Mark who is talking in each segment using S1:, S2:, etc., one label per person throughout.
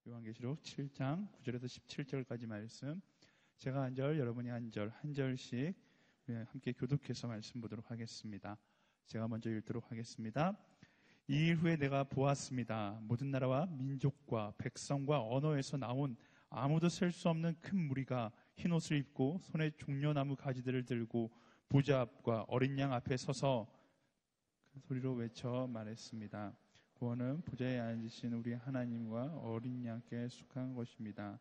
S1: 요한계시록 7장 9절에서 17절까지 말씀, 제가 한 절, 여러분이 한 절, 한 절씩 함께 교독해서 말씀 보도록 하겠습니다. 제가 먼저 읽도록 하겠습니다. 이 일 후에 내가 보았습니다. 모든 나라와 민족과 백성과 언어에서 나온 아무도 셀 수 없는 큰 무리가 흰 옷을 입고 손에 종려나무 가지들을 들고 보좌 앞과 어린 양 앞에 서서 큰 소리로 외쳐 말했습니다. 구원은 보좌에 앉으신 우리 하나님과 어린 양께 속한 것입니다.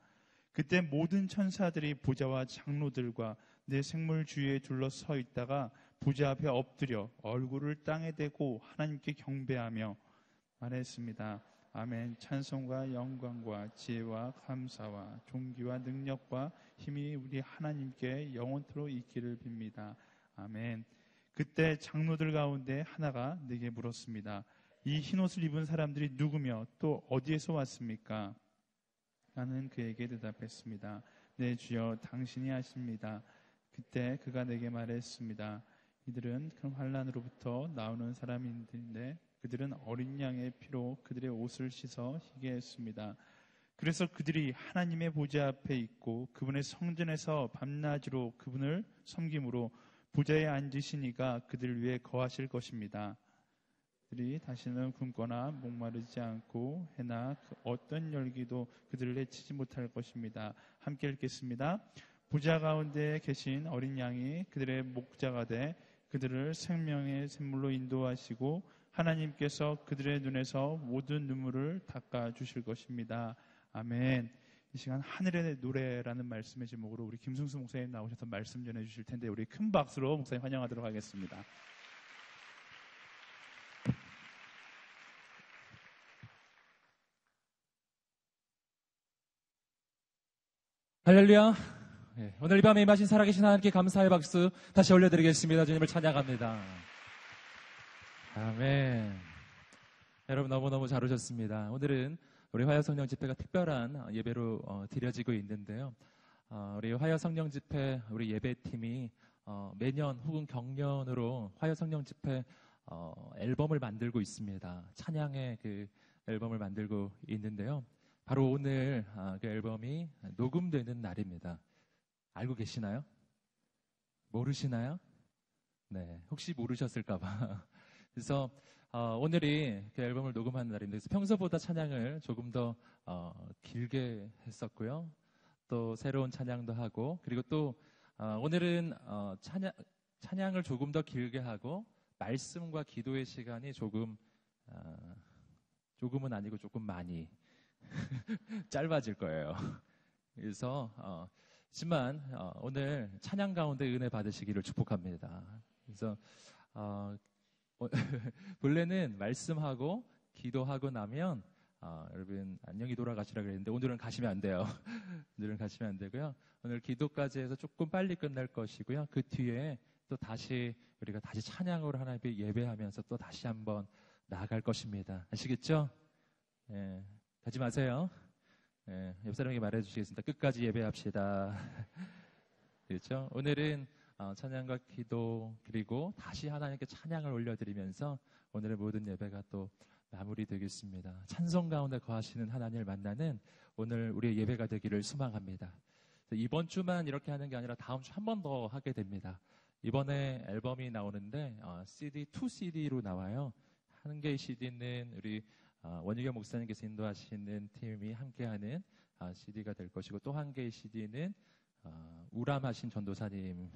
S1: 그때 모든 천사들이 보좌와 장로들과 내 생물 주위에 둘러서 있다가 보좌 앞에 엎드려 얼굴을 땅에 대고 하나님께 경배하며 말했습니다. 아멘. 찬송과 영광과 지혜와 감사와 존귀와 능력과 힘이 우리 하나님께 영원토록 있기를 빕니다. 아멘. 그때 장로들 가운데 하나가 내게 물었습니다. 이 흰옷을 입은 사람들이 누구며 또 어디에서 왔습니까? 나는 그에게 대답했습니다. 네, 주여, 당신이 아십니다. 그때 그가 내게 말했습니다. 이들은 큰 환난으로부터 나오는 사람인데 그들은 어린 양의 피로 그들의 옷을 씻어 희게 했습니다. 그래서 그들이 하나님의 보좌 앞에 있고 그분의 성전에서 밤낮으로 그분을 섬김으로 보좌에 앉으신 이가 그들 위에 거하실 것입니다. 그들이 다시는 굶거나 목마르지 않고 해나 어떤 열기도 그들을 해치지 못할 것입니다. 함께 읽겠습니다. 보좌 가운데 계신 어린 양이 그들의 목자가 돼 그들을 생명의 샘물로 인도하시고 하나님께서 그들의 눈에서 모든 눈물을 닦아주실 것입니다. 아멘. 이 시간 하늘의 노래라는 말씀의 제목으로 우리 김승수 목사님 나오셔서 말씀 전해주실 텐데 우리 큰 박수로 목사님 환영하도록 하겠습니다.
S2: 할렐루야. 오늘 이 밤에 임하신 살아계신 하나님께 감사의 박수 다시 올려드리겠습니다. 주님을 찬양합니다. 아멘. 여러분 너무너무 잘 오셨습니다. 오늘은 우리 화요성령 집회가 특별한 예배로 드려지고 있는데요. 우리 화요성령 집회 우리 예배팀이 매년 혹은 경년으로 화요성령 집회 앨범을 만들고 있습니다. 찬양의 그 앨범을 만들고 있는데요. 바로 오늘 그 앨범이 녹음되는 날입니다. 알고 계시나요? 모르시나요? 네, 혹시 모르셨을까봐. 그래서 오늘이 그 앨범을 녹음하는 날인데 그래서 평소보다 찬양을 조금 더 길게 했었고요. 또 새로운 찬양도 하고 그리고 또 오늘은 찬양을 조금 더 길게 하고 말씀과 기도의 시간이 조금은 아니고 조금 많이 짧아질 거예요. 그래서 하지만 오늘 찬양 가운데 은혜 받으시기를 축복합니다. 그래서 본래는 말씀하고 기도하고 나면 여러분 안녕히 돌아가시라 그랬는데 오늘은 가시면 안 돼요. 오늘은 가시면 안 되고요. 오늘 기도까지 해서 조금 빨리 끝날 것이고요. 그 뒤에 또 다시 우리가 다시 찬양으로 하나님께 예배하면서 또 다시 한번 나아갈 것입니다. 아시겠죠? 예, 가지 마세요. 예, 옆 사람에게 말해주시겠습니다. 끝까지 예배합시다. 그렇죠? 오늘은 찬양과 기도 그리고 다시 하나님께 찬양을 올려드리면서 오늘의 모든 예배가 또 마무리되겠습니다. 찬송 가운데 거하시는 하나님을 만나는 오늘 우리의 예배가 되기를 소망합니다. 이번 주만 이렇게 하는 게 아니라 다음 주 한 번 더 하게 됩니다. 이번에 앨범이 나오는데 CD, 2CD로 나와요. 한 개의 CD는 우리 원유경 목사님께서 인도하시는 팀이 함께하는 CD가 될 것이고 또 한 개의 CD는 우람하신 전도사님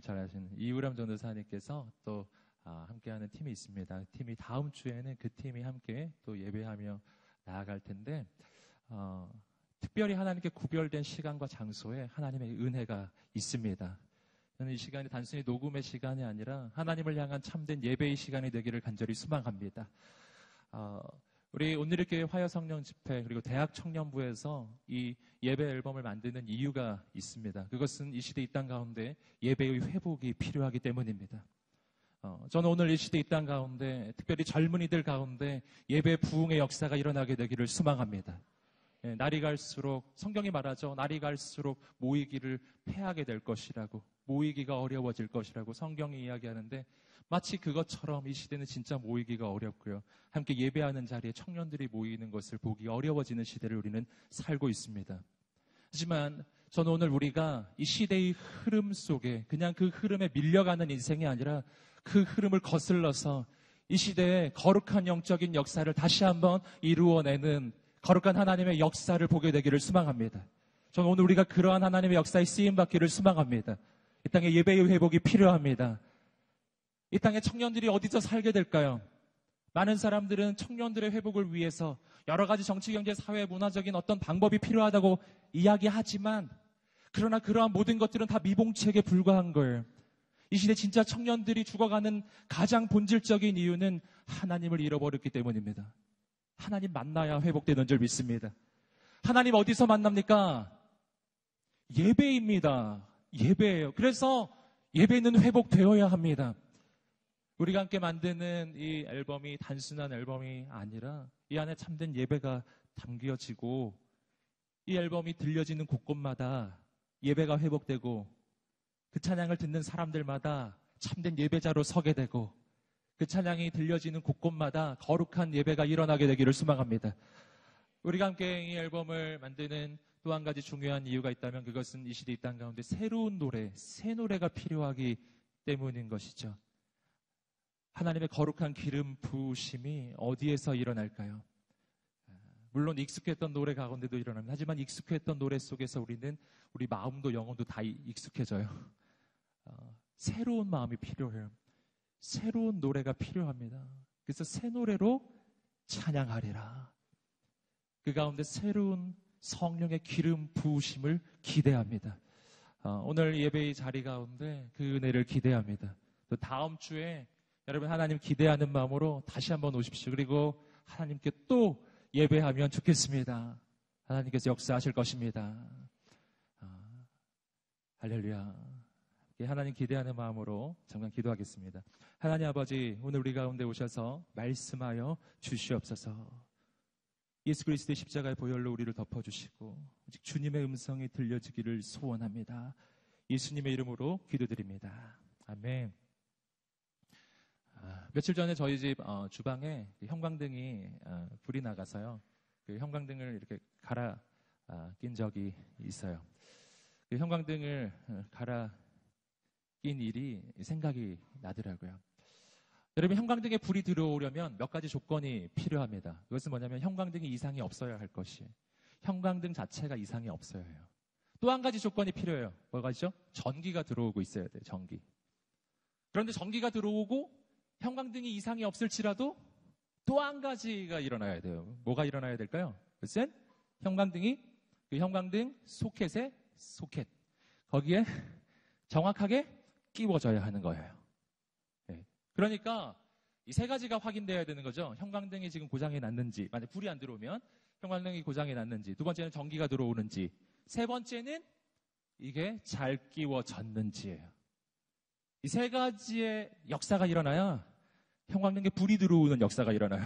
S2: 잘 아시는 이우람 전도사님께서 또 함께하는 팀이 있습니다. 팀이 다음 주에는 그 팀이 함께 또 예배하며 나아갈 텐데 특별히 하나님께 구별된 시간과 장소에 하나님의 은혜가 있습니다. 저는 이 시간이 단순히 녹음의 시간이 아니라 하나님을 향한 참된 예배의 시간이 되기를 간절히 소망합니다. 우리 오늘의 화요성령 집회 그리고 대학 청년부에서 이 예배 앨범을 만드는 이유가 있습니다. 그것은 이 시대 이 땅 가운데 예배의 회복이 필요하기 때문입니다. 저는 오늘 이 시대 이 땅 가운데 특별히 젊은이들 가운데 예배 부흥의 역사가 일어나게 되기를 소망합니다. 날이 갈수록 성경이 말하죠. 날이 갈수록 모이기를 패하게 될 것이라고 모이기가 어려워질 것이라고 성경이 이야기하는데 마치 그것처럼 이 시대는 진짜 모이기가 어렵고요. 함께 예배하는 자리에 청년들이 모이는 것을 보기 어려워지는 시대를 우리는 살고 있습니다. 하지만 저는 오늘 우리가 이 시대의 흐름 속에 그냥 그 흐름에 밀려가는 인생이 아니라 그 흐름을 거슬러서 이 시대의 거룩한 영적인 역사를 다시 한번 이루어내는 거룩한 하나님의 역사를 보게 되기를 소망합니다. 저는 오늘 우리가 그러한 하나님의 역사에 쓰임받기를 소망합니다. 이 땅에 예배의 회복이 필요합니다. 이 땅에 청년들이 어디서 살게 될까요? 많은 사람들은 청년들의 회복을 위해서 여러 가지 정치, 경제, 사회, 문화적인 어떤 방법이 필요하다고 이야기하지만 그러나 그러한 모든 것들은 다 미봉책에 불과한 거예요. 이 시대 진짜 청년들이 죽어가는 가장 본질적인 이유는 하나님을 잃어버렸기 때문입니다. 하나님 만나야 회복되는 줄 믿습니다. 하나님 어디서 만납니까? 예배입니다. 예배예요. 그래서 예배는 회복되어야 합니다. 우리가 함께 만드는 이 앨범이 단순한 앨범이 아니라 이 안에 참된 예배가 담겨지고 이 앨범이 들려지는 곳곳마다 예배가 회복되고 그 찬양을 듣는 사람들마다 참된 예배자로 서게 되고 그 찬양이 들려지는 곳곳마다 거룩한 예배가 일어나게 되기를 소망합니다. 우리가 함께 이 앨범을 만드는 또 한 가지 중요한 이유가 있다면 그것은 이 시대 이 땅 가운데 새로운 노래, 새 노래가 필요하기 때문인 것이죠. 하나님의 거룩한 기름 부으심이 어디에서 일어날까요? 물론 익숙했던 노래 가운데도 일어납니다. 하지만 익숙했던 노래 속에서 우리는 우리 마음도 영혼도 다 익숙해져요. 새로운 마음이 필요해요. 새로운 노래가 필요합니다. 그래서 새 노래로 찬양하리라. 그 가운데 새로운 성령의 기름 부으심을 기대합니다. 오늘 예배의 자리 가운데 그 은혜를 기대합니다. 또 다음 주에 여러분 하나님 기대하는 마음으로 다시 한번 오십시오. 그리고 하나님께 또 예배하면 좋겠습니다. 하나님께서 역사하실 것입니다. 할렐루야. 하나님 기대하는 마음으로 잠깐 기도하겠습니다. 하나님 아버지, 오늘 우리 가운데 오셔서 말씀하여 주시옵소서. 예수 그리스도의 십자가의 보혈로 우리를 덮어주시고 오직 주님의 음성이 들려지기를 소원합니다. 예수님의 이름으로 기도드립니다. 아멘. 며칠 전에 저희 집 주방에 형광등이 불이 나가서요. 그 형광등을 이렇게 갈아 낀 적이 있어요. 그 형광등을 갈아 낀 일이 생각이 나더라고요. 여러분, 형광등에 불이 들어오려면 몇 가지 조건이 필요합니다. 그것은 뭐냐면 형광등이 이상이 없어야 할 것이에요. 형광등 자체가 이상이 없어야 해요. 또 한 가지 조건이 필요해요. 뭐가죠? 전기가 들어오고 있어야 돼요. 전기. 그런데 전기가 들어오고 형광등이 이상이 없을지라도 또 한 가지가 일어나야 돼요. 뭐가 일어나야 될까요? 그것은 형광등이 그 형광등 소켓에 소켓 거기에 정확하게 끼워져야 하는 거예요. 네. 그러니까 이 세 가지가 확인돼야 되는 거죠. 형광등이 지금 고장이 났는지, 만약 불이 안 들어오면 형광등이 고장이 났는지, 두 번째는 전기가 들어오는지, 세 번째는 이게 잘 끼워졌는지예요. 이 세 가지의 역사가 일어나야 형광등에 불이 들어오는 역사가 일어나요.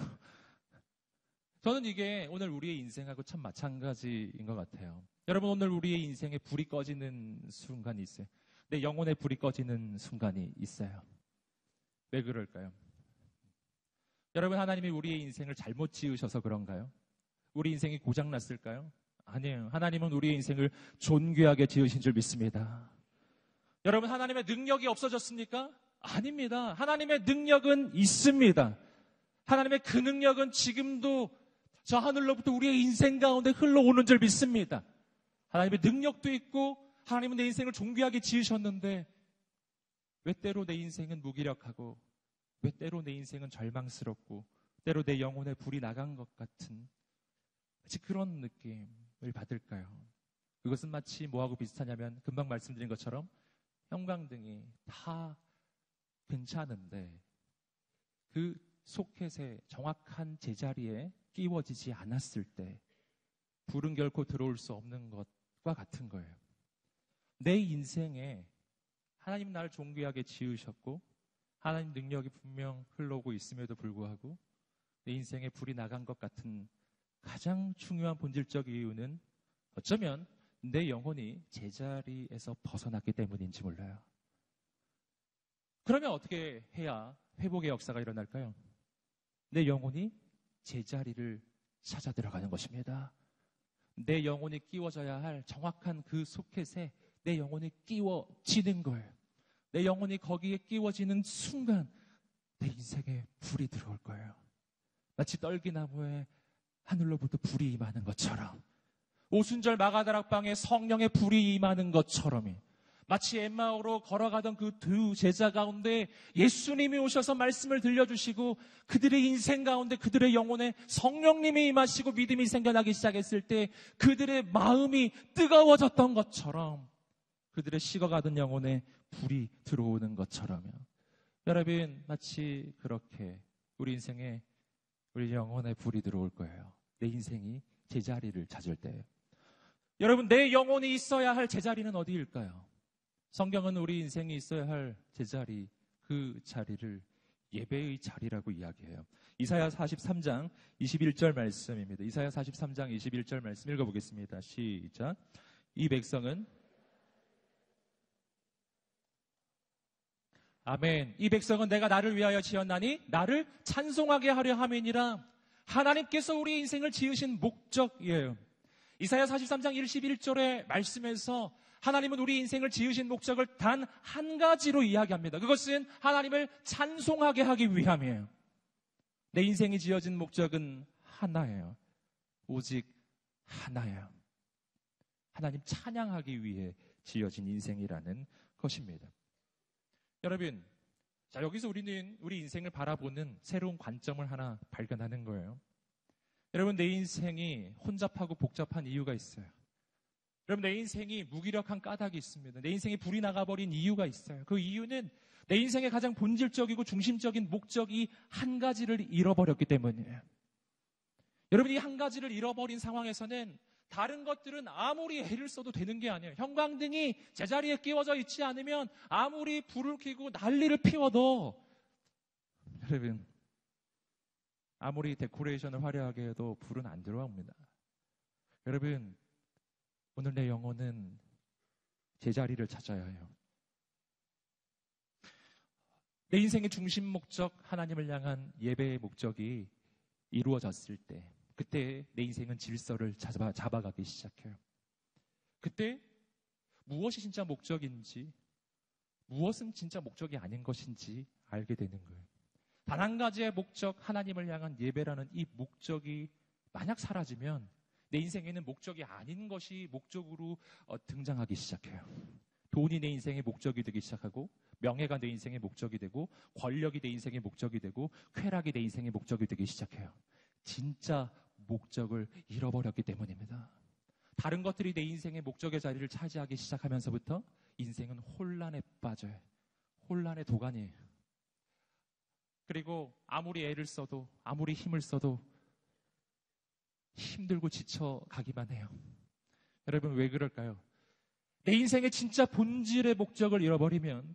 S2: 저는 이게 오늘 우리의 인생하고 참 마찬가지인 것 같아요. 여러분, 오늘 우리의 인생에 불이 꺼지는 순간이 있어요. 내 영혼에 불이 꺼지는 순간이 있어요. 왜 그럴까요? 여러분, 하나님이 우리의 인생을 잘못 지으셔서 그런가요? 우리 인생이 고장났을까요? 아니에요. 하나님은 우리의 인생을 존귀하게 지으신 줄 믿습니다. 여러분, 하나님의 능력이 없어졌습니까? 아닙니다. 하나님의 능력은 있습니다. 하나님의 그 능력은 지금도 저 하늘로부터 우리의 인생 가운데 흘러오는 줄 믿습니다. 하나님의 능력도 있고 하나님은 내 인생을 존귀하게 지으셨는데 왜 때로 내 인생은 무기력하고 왜 때로 내 인생은 절망스럽고 때로 내 영혼에 불이 나간 것 같은 마치 그런 느낌을 받을까요? 그것은 마치 뭐하고 비슷하냐면 금방 말씀드린 것처럼 형광등이 다 괜찮은데 그 소켓의 정확한 제자리에 끼워지지 않았을 때 불은 결코 들어올 수 없는 것과 같은 거예요. 내 인생에 하나님 나를 존귀하게 지으셨고 하나님 능력이 분명 흘러오고 있음에도 불구하고 내 인생에 불이 나간 것 같은 가장 중요한 본질적 이유는 어쩌면 내 영혼이 제자리에서 벗어났기 때문인지 몰라요. 그러면 어떻게 해야 회복의 역사가 일어날까요? 내 영혼이 제자리를 찾아 들어가는 것입니다. 내 영혼이 끼워져야 할 정확한 그 소켓에 내 영혼이 끼워지는 거예요. 내 영혼이 거기에 끼워지는 순간 내 인생에 불이 들어올 거예요. 마치 떨기나무에 하늘로부터 불이 임하는 것처럼, 오순절 마가다락방에 성령의 불이 임하는 것처럼이, 마치 엠마오로 걸어가던 그 두 제자 가운데 예수님이 오셔서 말씀을 들려주시고 그들의 인생 가운데 그들의 영혼에 성령님이 임하시고 믿음이 생겨나기 시작했을 때 그들의 마음이 뜨거워졌던 것처럼, 그들의 식어가던 영혼에 불이 들어오는 것처럼요. 여러분, 마치 그렇게 우리 인생에 우리 영혼에 불이 들어올 거예요. 내 인생이 제자리를 찾을 때. 여러분, 내 영혼이 있어야 할 제자리는 어디일까요? 성경은 우리 인생이 있어야 할 제자리, 그 자리를 예배의 자리라고 이야기해요. 이사야 43장 21절 말씀입니다. 이사야 43장 21절 말씀 읽어보겠습니다. 시작. 이 백성은, 아멘. 이 백성은 내가 나를 위하여 지었나니 나를 찬송하게 하려 함이니라. 하나님께서 우리 인생을 지으신 목적이에요. 이사야 43장 21절의 말씀에서 하나님은 우리 인생을 지으신 목적을 단 한 가지로 이야기합니다. 그것은 하나님을 찬송하게 하기 위함이에요. 내 인생이 지어진 목적은 하나예요. 오직 하나예요. 하나님 찬양하기 위해 지어진 인생이라는 것입니다. 여러분, 자, 여기서 우리는 우리 인생을 바라보는 새로운 관점을 하나 발견하는 거예요. 여러분, 내 인생이 혼잡하고 복잡한 이유가 있어요. 여러분, 내 인생이 무기력한 까닭이 있습니다. 내 인생이 불이 나가버린 이유가 있어요. 그 이유는 내 인생의 가장 본질적이고 중심적인 목적이 한 가지를 잃어버렸기 때문이에요. 여러분, 이 한 가지를 잃어버린 상황에서는 다른 것들은 아무리 애를 써도 되는 게 아니에요. 형광등이 제자리에 끼워져 있지 않으면 아무리 불을 켜고 난리를 피워도, 여러분, 아무리 데코레이션을 화려하게 해도 불은 안 들어옵니다. 여러분, 오늘 내 영혼은 제자리를 찾아야 해요. 내 인생의 중심 목적, 하나님을 향한 예배의 목적이 이루어졌을 때, 그때 내 인생은 질서를 잡아가기 시작해요. 그때 무엇이 진짜 목적인지, 무엇은 진짜 목적이 아닌 것인지 알게 되는 거예요. 단 한 가지의 목적, 하나님을 향한 예배라는 이 목적이 만약 사라지면 내 인생에는 목적이 아닌 것이 목적으로 등장하기 시작해요. 돈이 내 인생의 목적이 되기 시작하고, 명예가 내 인생의 목적이 되고, 권력이 내 인생의 목적이 되고, 쾌락이 내 인생의 목적이 되기 시작해요. 진짜 목적을 잃어버렸기 때문입니다. 다른 것들이 내 인생의 목적의 자리를 차지하기 시작하면서부터 인생은 혼란에 빠져요. 혼란의 도가니예요. 그리고 아무리 애를 써도, 아무리 힘을 써도 힘들고 지쳐가기만 해요. 여러분, 왜 그럴까요? 내 인생의 진짜 본질의 목적을 잃어버리면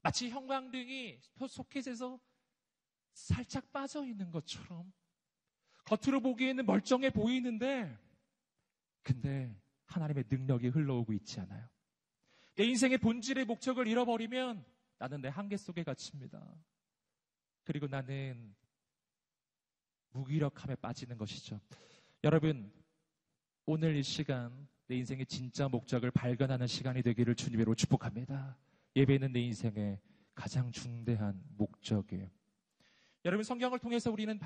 S2: 마치 형광등이 소켓에서 살짝 빠져있는 것처럼 겉으로 보기에는 멀쩡해 보이는데, 근데 하나님의 능력이 흘러오고 있지 않아요. 내 인생의 본질의 목적을 잃어버리면 나는 내 한계 속에 갇힙니다. 그리고 나는 무기력함에 빠지는 것이죠. 여러분, 오늘 이 시간 내 인생의 진짜 목적을 발견하는 시간이 되기를 주님으로 축복합니다. 예배는 내 인생의 가장 중대한 목적이에요. 여러분, 성경을 통해서 우리는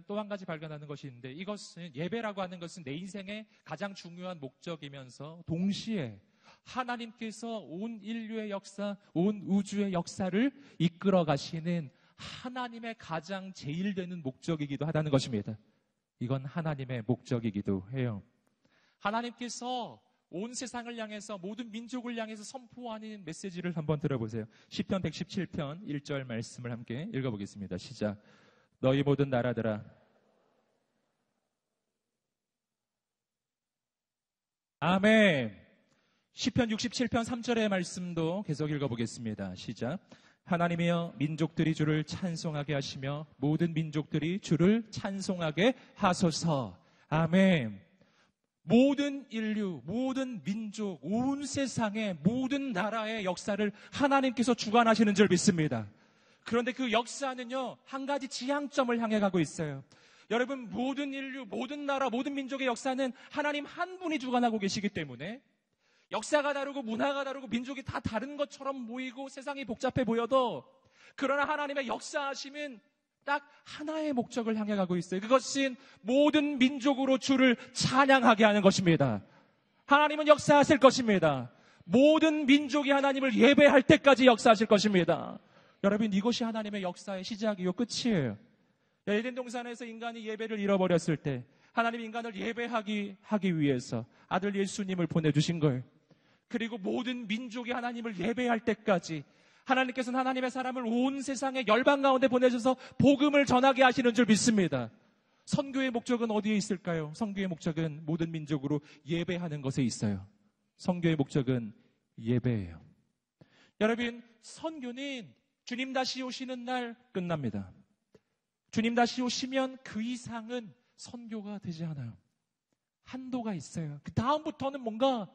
S2: 또 한 가지 발견하는 것이 있는데, 이것은, 예배라고 하는 것은 내 인생의 가장 중요한 목적이면서 동시에 하나님께서 온 인류의 역사, 온 우주의 역사를 이끌어 가시는 하나님의 가장 제일 되는 목적이기도 하다는 것입니다. 이건 하나님의 목적이기도 해요. 하나님께서 온 세상을 향해서, 모든 민족을 향해서 선포하는 메시지를 한번 들어보세요. 시편 117편 1절 말씀을 함께 읽어보겠습니다. 시작. 너희 모든 나라들아, 아멘. 시편 67편 3절의 말씀도 계속 읽어보겠습니다. 시작. 하나님이여, 민족들이 주를 찬송하게 하시며 모든 민족들이 주를 찬송하게 하소서. 아멘. 모든 인류, 모든 민족, 온 세상의 모든 나라의 역사를 하나님께서 주관하시는 줄 믿습니다. 그런데 그 역사는요, 한 가지 지향점을 향해 가고 있어요. 여러분, 모든 인류, 모든 나라, 모든 민족의 역사는 하나님 한 분이 주관하고 계시기 때문에 역사가 다르고 문화가 다르고 민족이 다 다른 것처럼 보이고 세상이 복잡해 보여도, 그러나 하나님의 역사하심은 딱 하나의 목적을 향해 가고 있어요. 그것은 모든 민족으로 주를 찬양하게 하는 것입니다. 하나님은 역사하실 것입니다. 모든 민족이 하나님을 예배할 때까지 역사하실 것입니다. 여러분, 이것이 하나님의 역사의 시작이요 끝이에요. 에덴 동산에서 인간이 예배를 잃어버렸을 때 하나님 인간을 예배하기 위해서 아들 예수님을 보내주신 거예요. 그리고 모든 민족이 하나님을 예배할 때까지 하나님께서는 하나님의 사람을 온 세상의 열방 가운데 보내셔서 복음을 전하게 하시는 줄 믿습니다. 선교의 목적은 어디에 있을까요? 선교의 목적은 모든 민족으로 예배하는 것에 있어요. 선교의 목적은 예배예요. 여러분, 선교는 주님 다시 오시는 날 끝납니다. 주님 다시 오시면 그 이상은 선교가 되지 않아요. 한도가 있어요. 그 다음부터는 뭔가,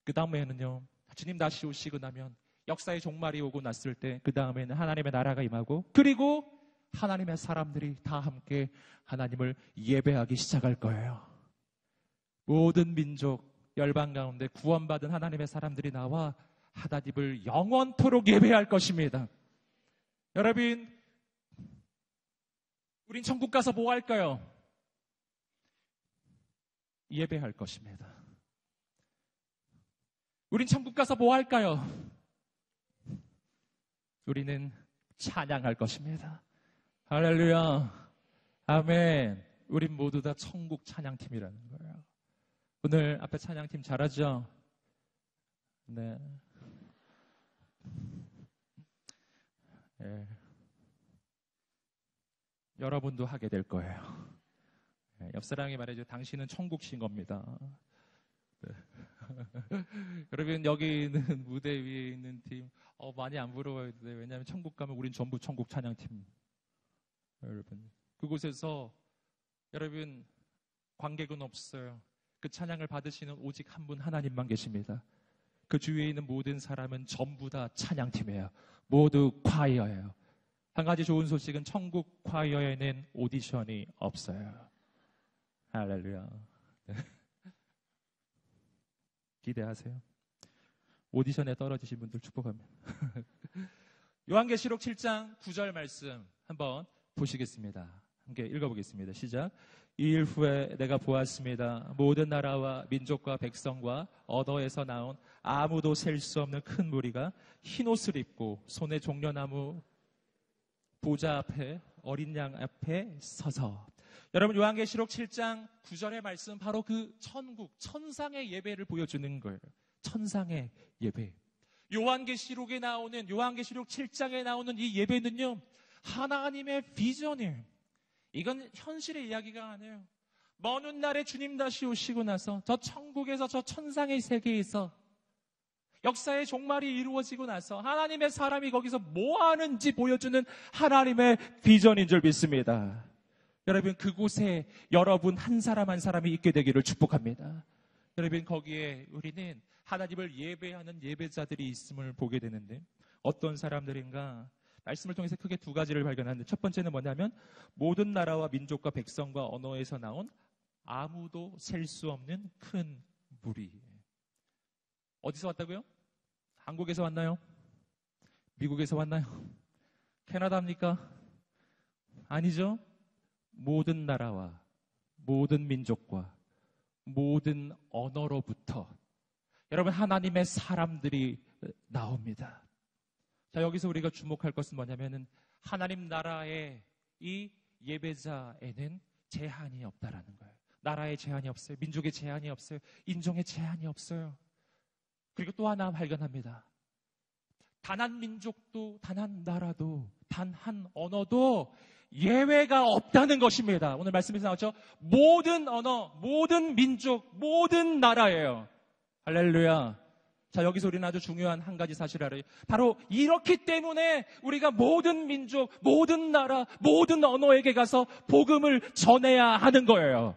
S2: 그 다음에는요, 주님 다시 오시고 나면 역사의 종말이 오고 났을 때 그 다음에는 하나님의 나라가 임하고, 그리고 하나님의 사람들이 다 함께 하나님을 예배하기 시작할 거예요. 모든 민족, 열방 가운데 구원받은 하나님의 사람들이 나와 하나님을 영원토록 예배할 것입니다. 여러분, 우린 천국 가서 뭐 할까요? 예배할 것입니다. 우린 천국 가서 뭐 할까요? 우리는 찬양할 것입니다. 할렐루야. 아멘. 우린 모두 다 천국 찬양팀이라는 거예요. 오늘 앞에 찬양팀 잘하죠? 네. 네. 여러분도 하게 될 거예요. 네. 옆 사람이 말해줘. 당신은 천국신 겁니다. 네. 여러분, 여기 있는 무대 위에 있는 팀 많이 안 부러워요. 왜냐하면 천국 가면 우린 전부 천국 찬양팀. 여러분, 그곳에서 여러분 관객은 없어요. 그 찬양을 받으시는 오직 한 분 하나님만 계십니다. 그 주위에 있는 모든 사람은 전부 다 찬양팀이에요. 모두 콰이어예요. 한 가지 좋은 소식은 천국 콰이어에는 오디션이 없어요. 할렐루야. 네. 기대하세요. 오디션에 떨어지신 분들 축복합니다. 요한계시록 7장 9절 말씀 한번 보시겠습니다. 함께 읽어보겠습니다. 시작. 이 일 후에 내가 보았습니다. 모든 나라와 민족과 백성과 언어에서 나온 아무도 셀 수 없는 큰 무리가 흰 옷을 입고 손에 종려나무 보좌 앞에 어린 양 앞에 서서. 여러분, 요한계시록 7장 9절의 말씀, 바로 그 천국, 천상의 예배를 보여주는 거예요. 천상의 예배. 요한계시록에 나오는, 요한계시록 7장에 나오는 이 예배는요, 하나님의 비전이에요. 이건 현실의 이야기가 아니에요. 먼 훗날에 주님 다시 오시고 나서 저 천국에서, 저 천상의 세계에서 역사의 종말이 이루어지고 나서 하나님의 사람이 거기서 뭐 하는지 보여주는 하나님의 비전인 줄 믿습니다. 여러분, 그곳에 여러분 한 사람 한 사람이 있게 되기를 축복합니다. 여러분, 거기에 우리는 하나님을 예배하는 예배자들이 있음을 보게 되는데, 어떤 사람들인가? 말씀을 통해서 크게 두 가지를 발견하는데, 첫 번째는 뭐냐면 모든 나라와 민족과 백성과 언어에서 나온 아무도 셀 수 없는 큰 무리. 어디서 왔다고요? 한국에서 왔나요? 미국에서 왔나요? 캐나다입니까? 아니죠. 모든 나라와 모든 민족과 모든 언어로부터 여러분 하나님의 사람들이 나옵니다. 자, 여기서 우리가 주목할 것은 뭐냐면은 하나님 나라의 이 예배자에는 제한이 없다라는 거예요. 나라의 제한이 없어요. 민족의 제한이 없어요. 인종의 제한이 없어요. 그리고 또 하나 발견합니다. 단 한 민족도, 단 한 나라도, 단 한 언어도 예외가 없다는 것입니다. 오늘 말씀에서 나왔죠? 모든 언어, 모든 민족, 모든 나라예요. 할렐루야. 자, 여기서 우리는 아주 중요한 한 가지 사실을 알아요. 바로 이렇기 때문에 우리가 모든 민족, 모든 나라, 모든 언어에게 가서 복음을 전해야 하는 거예요.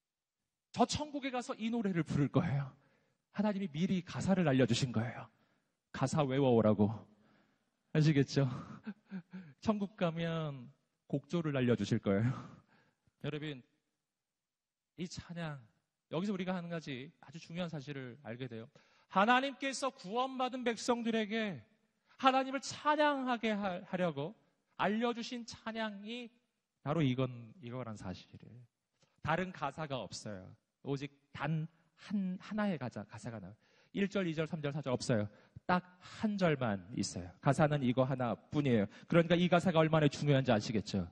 S2: 저 천국에 가서 이 노래를 부를 거예요. 하나님이 미리 가사를 알려주신 거예요. 가사 외워오라고. 아시겠죠? 천국 가면 곡조를 알려주실 거예요. 여러분, 이 찬양, 여기서 우리가 한 가지 아주 중요한 사실을 알게 돼요. 하나님께서 구원받은 백성들에게 하나님을 찬양하게 하려고 알려주신 찬양이 바로 이거란 사실이에요. 다른 가사가 없어요. 오직 단 하나의 가사가 나와요. 1절, 2절, 3절, 4절 없어요. 딱 한 절만 있어요. 가사는 이거 하나뿐이에요. 그러니까 이 가사가 얼마나 중요한지 아시겠죠?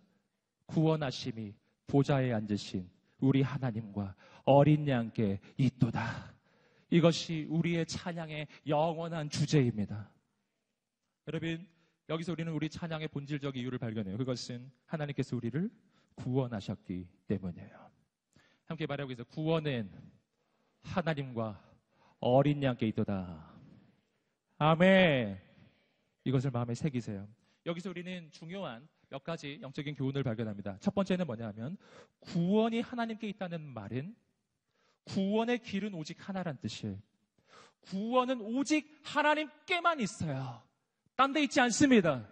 S2: 구원하심이 보좌에 앉으신 우리 하나님과 어린 양께 있도다. 이것이 우리의 찬양의 영원한 주제입니다. 여러분, 여기서 우리는 우리 찬양의 본질적 이유를 발견해요. 그것은 하나님께서 우리를 구원하셨기 때문이에요. 함께 말하고 있어요. 구원은 하나님과 어린 양께 있도다. 아멘. 이것을 마음에 새기세요. 여기서 우리는 중요한 몇 가지 영적인 교훈을 발견합니다. 첫 번째는 뭐냐면 구원이 하나님께 있다는 말은 구원의 길은 오직 하나란 뜻이에요. 구원은 오직 하나님께만 있어요. 딴 데 있지 않습니다.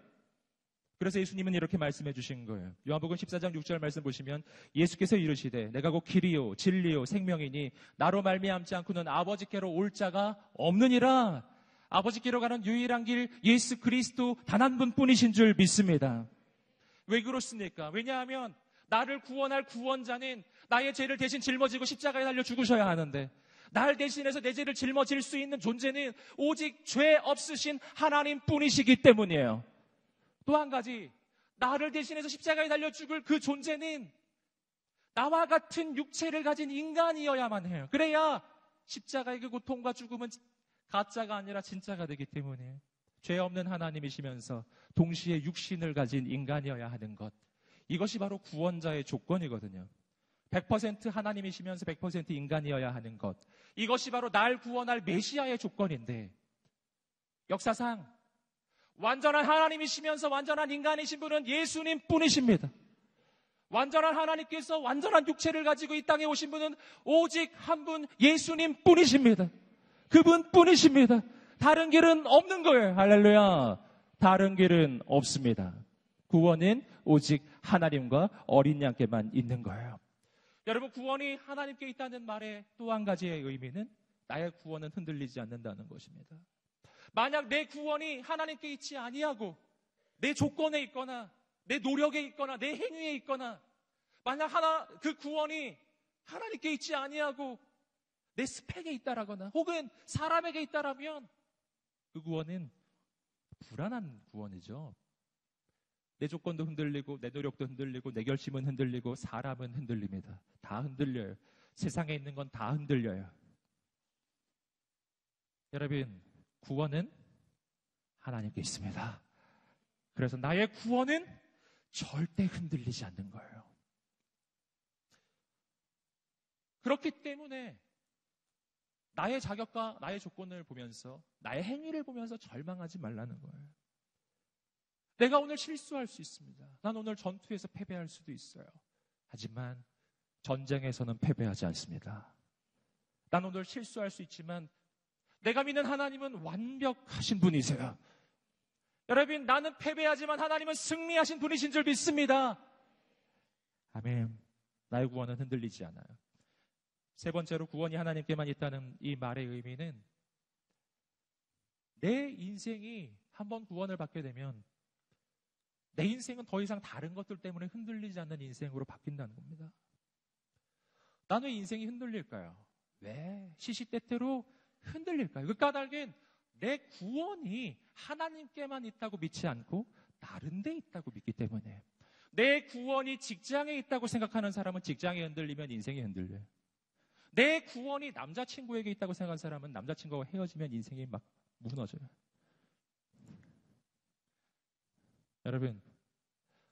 S2: 그래서 예수님은 이렇게 말씀해 주신 거예요. 요한복음 14장 6절 말씀 보시면 예수께서 이르시되 내가 곧 길이요 진리요 생명이니 나로 말미암지 않고는 아버지께로 올 자가 없느니라. 아버지께로 가는 유일한 길 예수 그리스도 단 한 분뿐이신 줄 믿습니다. 왜 그렇습니까? 왜냐하면 나를 구원할 구원자는 나의 죄를 대신 짊어지고 십자가에 달려 죽으셔야 하는데 날 대신해서 내 죄를 짊어질 수 있는 존재는 오직 죄 없으신 하나님뿐이시기 때문이에요. 또 한 가지, 나를 대신해서 십자가에 달려 죽을 그 존재는 나와 같은 육체를 가진 인간이어야만 해요. 그래야 십자가의 그 고통과 죽음은 가짜가 아니라 진짜가 되기 때문에 죄 없는 하나님이시면서 동시에 육신을 가진 인간이어야 하는 것, 이것이 바로 구원자의 조건이거든요. 100% 하나님이시면서 100% 인간이어야 하는 것, 이것이 바로 날 구원할 메시아의 조건인데 역사상 완전한 하나님이시면서 완전한 인간이신 분은 예수님 뿐이십니다. 완전한 하나님께서 완전한 육체를 가지고 이 땅에 오신 분은 오직 한 분 예수님 뿐이십니다. 그분 뿐이십니다. 다른 길은 없는 거예요. 할렐루야. 다른 길은 없습니다. 구원은 오직 하나님과 어린 양께만 있는 거예요. 여러분, 구원이 하나님께 있다는 말의 또 한 가지의 의미는 나의 구원은 흔들리지 않는다는 것입니다. 만약 내 구원이 하나님께 있지 아니하고 내 조건에 있거나 내 노력에 있거나 내 행위에 있거나 만약 그 구원이 하나님께 있지 아니하고 내 스펙에 있다라거나 혹은 사람에게 있다라면 그 구원은 불안한 구원이죠. 내 조건도 흔들리고 내 노력도 흔들리고 내 결심은 흔들리고 사람은 흔들립니다. 다 흔들려요. 세상에 있는 건 다 흔들려요. 여러분, 구원은 하나님께 있습니다. 그래서 나의 구원은 절대 흔들리지 않는 거예요. 그렇기 때문에 나의 자격과 나의 조건을 보면서 나의 행위를 보면서 절망하지 말라는 거예요. 내가 오늘 실수할 수 있습니다. 난 오늘 전투에서 패배할 수도 있어요. 하지만 전쟁에서는 패배하지 않습니다. 난 오늘 실수할 수 있지만 내가 믿는 하나님은 완벽하신 분이세요. 여러분, 나는 패배하지만 하나님은 승리하신 분이신 줄 믿습니다. 아멘. 나의 구원은 흔들리지 않아요. 세 번째로 구원이 하나님께만 있다는 이 말의 의미는 내 인생이 한번 구원을 받게 되면 내 인생은 더 이상 다른 것들 때문에 흔들리지 않는 인생으로 바뀐다는 겁니다. 나는 인생이 흔들릴까요? 왜? 시시때때로 흔들릴까요? 그 까닭은 내 구원이 하나님께만 있다고 믿지 않고 다른 데 있다고 믿기 때문에. 내 구원이 직장에 있다고 생각하는 사람은 직장이 흔들리면 인생이 흔들려요. 내 구원이 남자친구에게 있다고 생각하는 사람은 남자친구와 헤어지면 인생이 막 무너져요. 여러분,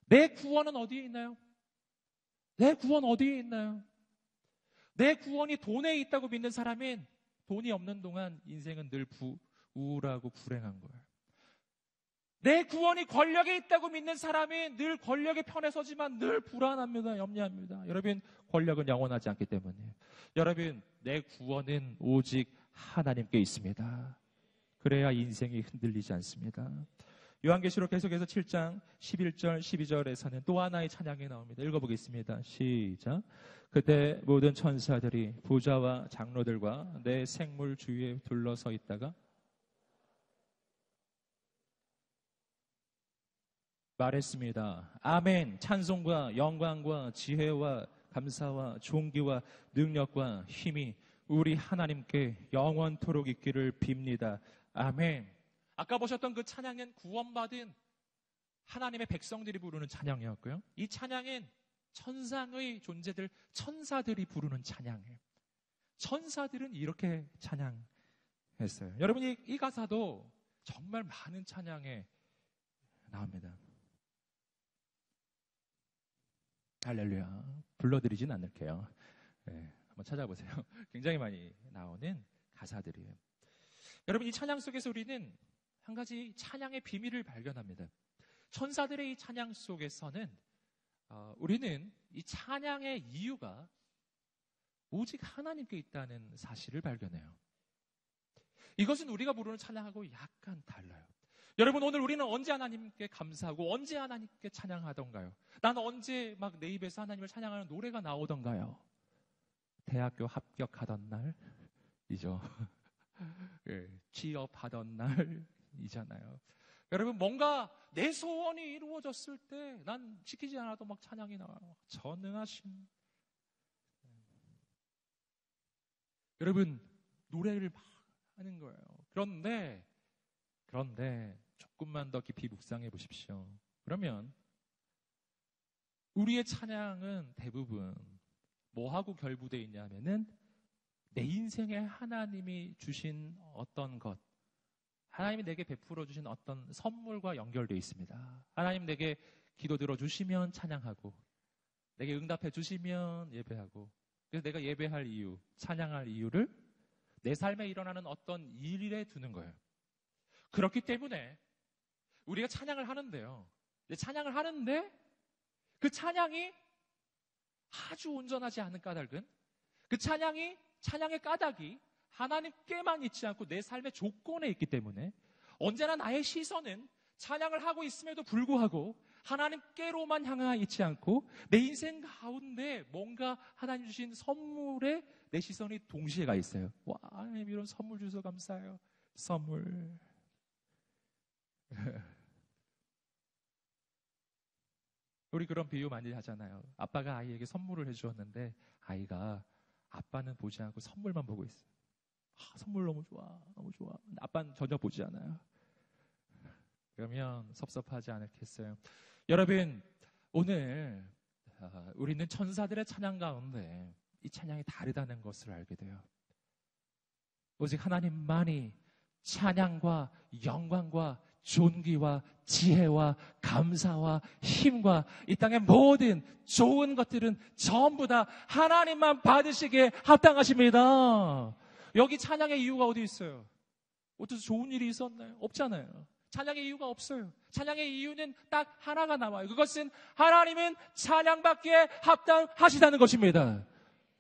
S2: 내 구원은 어디에 있나요? 내 구원 어디에 있나요? 내 구원이 돈에 있다고 믿는 사람은 돈이 없는 동안 인생은 늘 우울하고 불행한 거예요. 내 구원이 권력에 있다고 믿는 사람이 늘 권력의 편에 서지만 늘 불안합니다. 염려합니다. 여러분, 권력은 영원하지 않기 때문에. 여러분, 내 구원은 오직 하나님께 있습니다. 그래야 인생이 흔들리지 않습니다. 요한계시록 계속해서 7장 11절 12절에서는 또 하나의 찬양이 나옵니다. 읽어보겠습니다. 시작. 그때 모든 천사들이 보좌와 장로들과 내 생물 주위에 둘러서 있다가 말했습니다. 아멘. 찬송과 영광과 지혜와 감사와 존귀와 능력과 힘이 우리 하나님께 영원토록 있기를 빕니다. 아멘. 아까 보셨던 그 찬양은 구원받은 하나님의 백성들이 부르는 찬양이었고요. 이 찬양은 천상의 존재들, 천사들이 부르는 찬양이에요. 천사들은 이렇게 찬양했어요. 여러분이 이 가사도 정말 많은 찬양에 나옵니다. 할렐루야. 불러드리진 않을게요. 네, 한번 찾아보세요. 굉장히 많이 나오는 가사들이에요. 여러분, 이 찬양 속에서 우리는 한 가지 찬양의 비밀을 발견합니다. 천사들의 이 찬양 속에서는 우리는 이 찬양의 이유가 오직 하나님께 있다는 사실을 발견해요. 이것은 우리가 부르는 찬양하고 약간 달라요. 여러분, 오늘 우리는 언제 하나님께 감사하고 언제 하나님께 찬양하던가요? 나는 언제 막 내 입에서 하나님을 찬양하는 노래가 나오던가요? 대학교 합격하던 날이죠. 예, 취업하던 날이잖아요. 여러분, 뭔가 내 소원이 이루어졌을 때 난 시키지 않아도 막 찬양이 나와요. 전능하신. 여러분, 노래를 막 하는 거예요. 그런데 조금만 더 깊이 묵상해 보십시오. 그러면 우리의 찬양은 대부분 뭐하고 결부되어 있냐면은 내 인생에 하나님이 주신 어떤 것, 하나님이 내게 베풀어 주신 어떤 선물과 연결되어 있습니다. 하나님 내게 기도 들어주시면 찬양하고, 내게 응답해 주시면 예배하고, 그래서 내가 예배할 이유, 찬양할 이유를 내 삶에 일어나는 어떤 일에 두는 거예요. 그렇기 때문에 우리가 찬양을 하는데요. 찬양을 하는데 그 찬양이 아주 온전하지 않은 까닭은 그 찬양의 까닭이 하나님께만 있지 않고 내 삶의 조건에 있기 때문에 언제나 나의 시선은 찬양을 하고 있음에도 불구하고 하나님께로만 향해 있지 않고 내 인생 가운데 뭔가 하나님 주신 선물에 내 시선이 동시에 가 있어요. 와, 하나님 이런 선물 주셔서 감사해요. 선물. 우리 그런 비유 많이 하잖아요. 아빠가 아이에게 선물을 해주었는데 아이가 아빠는 보지 않고 선물만 보고 있어요. 선물 너무 좋아, 너무 좋아. 근데 아빠는 전혀 보지 않아요. 그러면 섭섭하지 않겠어요? 여러분, 오늘 우리는 천사들의 찬양 가운데 이 찬양이 다르다는 것을 알게 돼요. 오직 하나님만이 찬양과 영광과 존귀와 지혜와 감사와 힘과 이 땅의 모든 좋은 것들은 전부 다 하나님만 받으시기에 합당하십니다. 여기 찬양의 이유가 어디 있어요? 어디서 좋은 일이 있었나요? 없잖아요. 찬양의 이유가 없어요. 찬양의 이유는 딱 하나가 나와요. 그것은 하나님은 찬양받기에 합당하시다는 것입니다.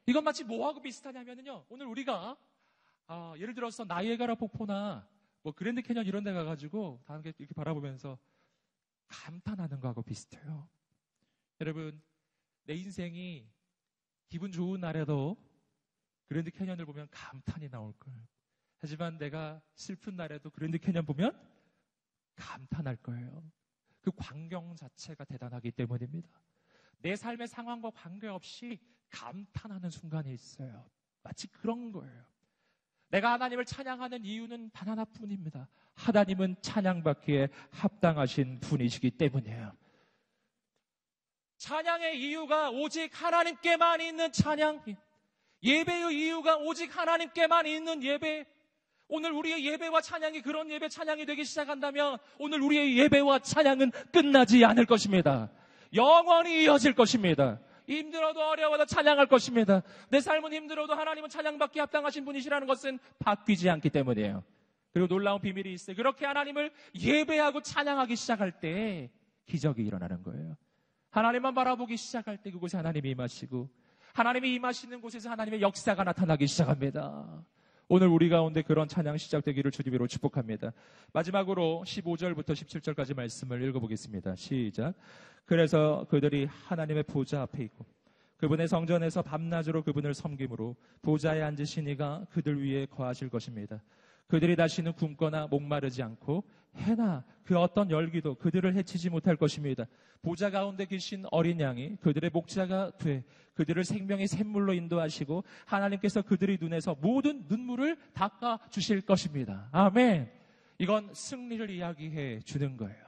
S2: 이건 마치 뭐하고 비슷하냐면요, 오늘 우리가 예를 들어서 나이아가라 폭포나 뭐 그랜드 캐년 이런 데 가가지고 다 함께 이렇게 바라보면서 감탄하는 거하고 비슷해요. 여러분, 내 인생이 기분 좋은 날에도 그랜드 캐년을 보면 감탄이 나올 거예요. 하지만 내가 슬픈 날에도 그랜드 캐년 보면 감탄할 거예요. 그 광경 자체가 대단하기 때문입니다. 내 삶의 상황과 관계없이 감탄하는 순간이 있어요. 마치 그런 거예요. 내가 하나님을 찬양하는 이유는 단 하나뿐입니다. 하나님은 찬양받기에 합당하신 분이시기 때문이에요. 찬양의 이유가 오직 하나님께만 있는 찬양, 예배의 이유가 오직 하나님께만 있는 예배. 오늘 우리의 예배와 찬양이 그런 예배, 찬양이 되기 시작한다면 오늘 우리의 예배와 찬양은 끝나지 않을 것입니다. 영원히 이어질 것입니다. 힘들어도 어려워도 찬양할 것입니다. 내 삶은 힘들어도 하나님은 찬양받기에 합당하신 분이시라는 것은 바뀌지 않기 때문이에요. 그리고 놀라운 비밀이 있어요. 그렇게 하나님을 예배하고 찬양하기 시작할 때 기적이 일어나는 거예요. 하나님만 바라보기 시작할 때 그곳에 하나님이 임하시고, 하나님이 임하시는 곳에서 하나님의 역사가 나타나기 시작합니다. 오늘 우리 가운데 그런 찬양 시작되기를 주님으로 축복합니다. 마지막으로 15절부터 17절까지 말씀을 읽어보겠습니다. 시작. 그래서 그들이 하나님의 보좌 앞에 있고 그분의 성전에서 밤낮으로 그분을 섬김으로 보좌에 앉으신 이가 그들 위에 거하실 것입니다. 그들이 다시는 굶거나 목마르지 않고 해나 그 어떤 열기도 그들을 해치지 못할 것입니다. 보좌 가운데 계신 어린 양이 그들의 목자가 돼 그들을 생명의 샘물로 인도하시고 하나님께서 그들의 눈에서 모든 눈물을 닦아 주실 것입니다. 아멘. 이건 승리를 이야기해 주는 거예요.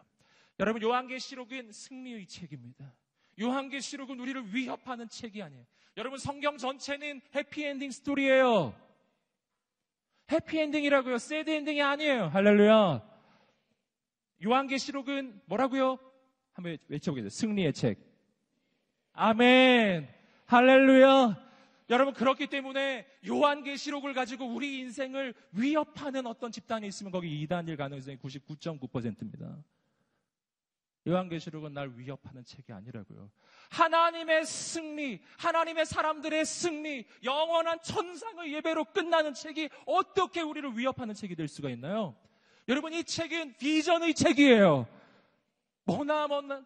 S2: 여러분, 요한계시록은 승리의 책입니다. 요한계시록은 우리를 위협하는 책이 아니에요. 여러분, 성경 전체는 해피엔딩 스토리예요. 해피엔딩이라고요. 새드엔딩이 아니에요. 할렐루야. 요한계시록은 뭐라고요? 한번 외쳐보겠습니다. 승리의 책. 아멘. 할렐루야. 여러분, 그렇기 때문에 요한계시록을 가지고 우리 인생을 위협하는 어떤 집단이 있으면 거기 이단일 가능성이 99.9%입니다. 요한계시록은 날 위협하는 책이 아니라고요. 하나님의 승리, 하나님의 사람들의 승리, 영원한 천상의 예배로 끝나는 책이 어떻게 우리를 위협하는 책이 될 수가 있나요? 여러분, 이 책은 비전의 책이에요. 머나먼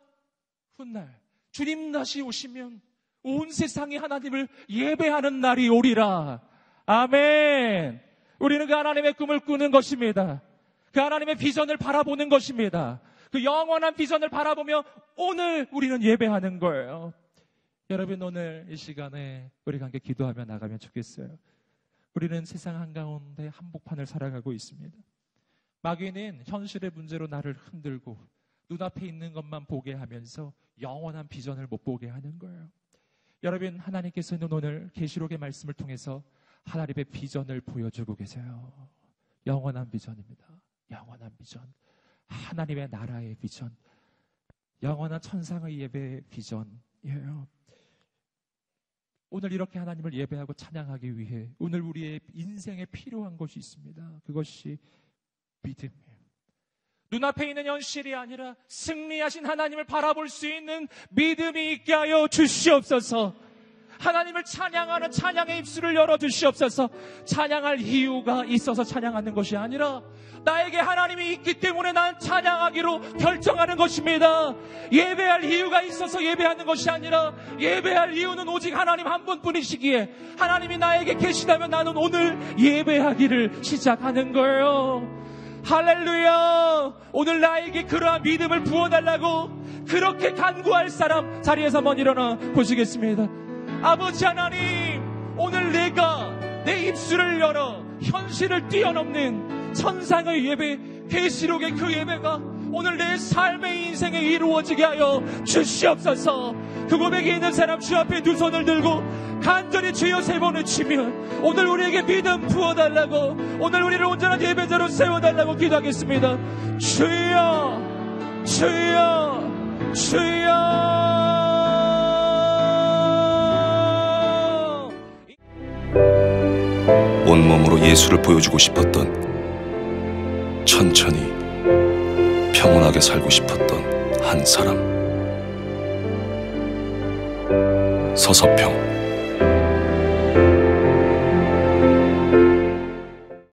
S2: 훗날 주님 다시 오시면 온 세상이 하나님을 예배하는 날이 오리라. 아멘. 우리는 그 하나님의 꿈을 꾸는 것입니다. 그 하나님의 비전을 바라보는 것입니다. 그 영원한 비전을 바라보며 오늘 우리는 예배하는 거예요. 여러분, 오늘 이 시간에 우리가 함께 기도하며 나가면 좋겠어요. 우리는 세상 한가운데 한복판을 살아가고 있습니다. 마귀는 현실의 문제로 나를 흔들고 눈앞에 있는 것만 보게 하면서 영원한 비전을 못 보게 하는 거예요. 여러분, 하나님께서는 오늘 계시록의 말씀을 통해서 하나님의 비전을 보여주고 계세요. 영원한 비전입니다. 영원한 비전. 하나님의 나라의 비전, 영원한 천상의 예배의 비전이에요. 오늘 이렇게 하나님을 예배하고 찬양하기 위해 오늘 우리의 인생에 필요한 것이 있습니다. 그것이 믿음이에요. 눈앞에 있는 현실이 아니라 승리하신 하나님을 바라볼 수 있는 믿음이 있게 하여 주시옵소서. 하나님을 찬양하는 찬양의 입술을 열어주시옵소서. 찬양할 이유가 있어서 찬양하는 것이 아니라 나에게 하나님이 있기 때문에 난 찬양하기로 결정하는 것입니다. 예배할 이유가 있어서 예배하는 것이 아니라 예배할 이유는 오직 하나님 한 분뿐이시기에 하나님이 나에게 계시다면 나는 오늘 예배하기를 시작하는 거예요. 할렐루야. 오늘 나에게 그러한 믿음을 부어달라고 그렇게 간구할 사람 자리에서 한번 일어나 보시겠습니다. 아버지 하나님, 오늘 내가 내 입술을 열어 현실을 뛰어넘는 천상의 예배, 계시록의 그 예배가 오늘 내 삶의 인생에 이루어지게 하여 주시옵소서. 그 고백이 있는 사람 주 앞에 두 손을 들고 간절히 주여 세 번을 치면 오늘 우리에게 믿음 부어달라고, 오늘 우리를 온전한 예배자로 세워달라고 기도하겠습니다. 주여, 주여, 주여.
S3: 온몸으로 예수를 보여주고 싶었던, 천천히 평온하게 살고 싶었던 한 사람. 서서평.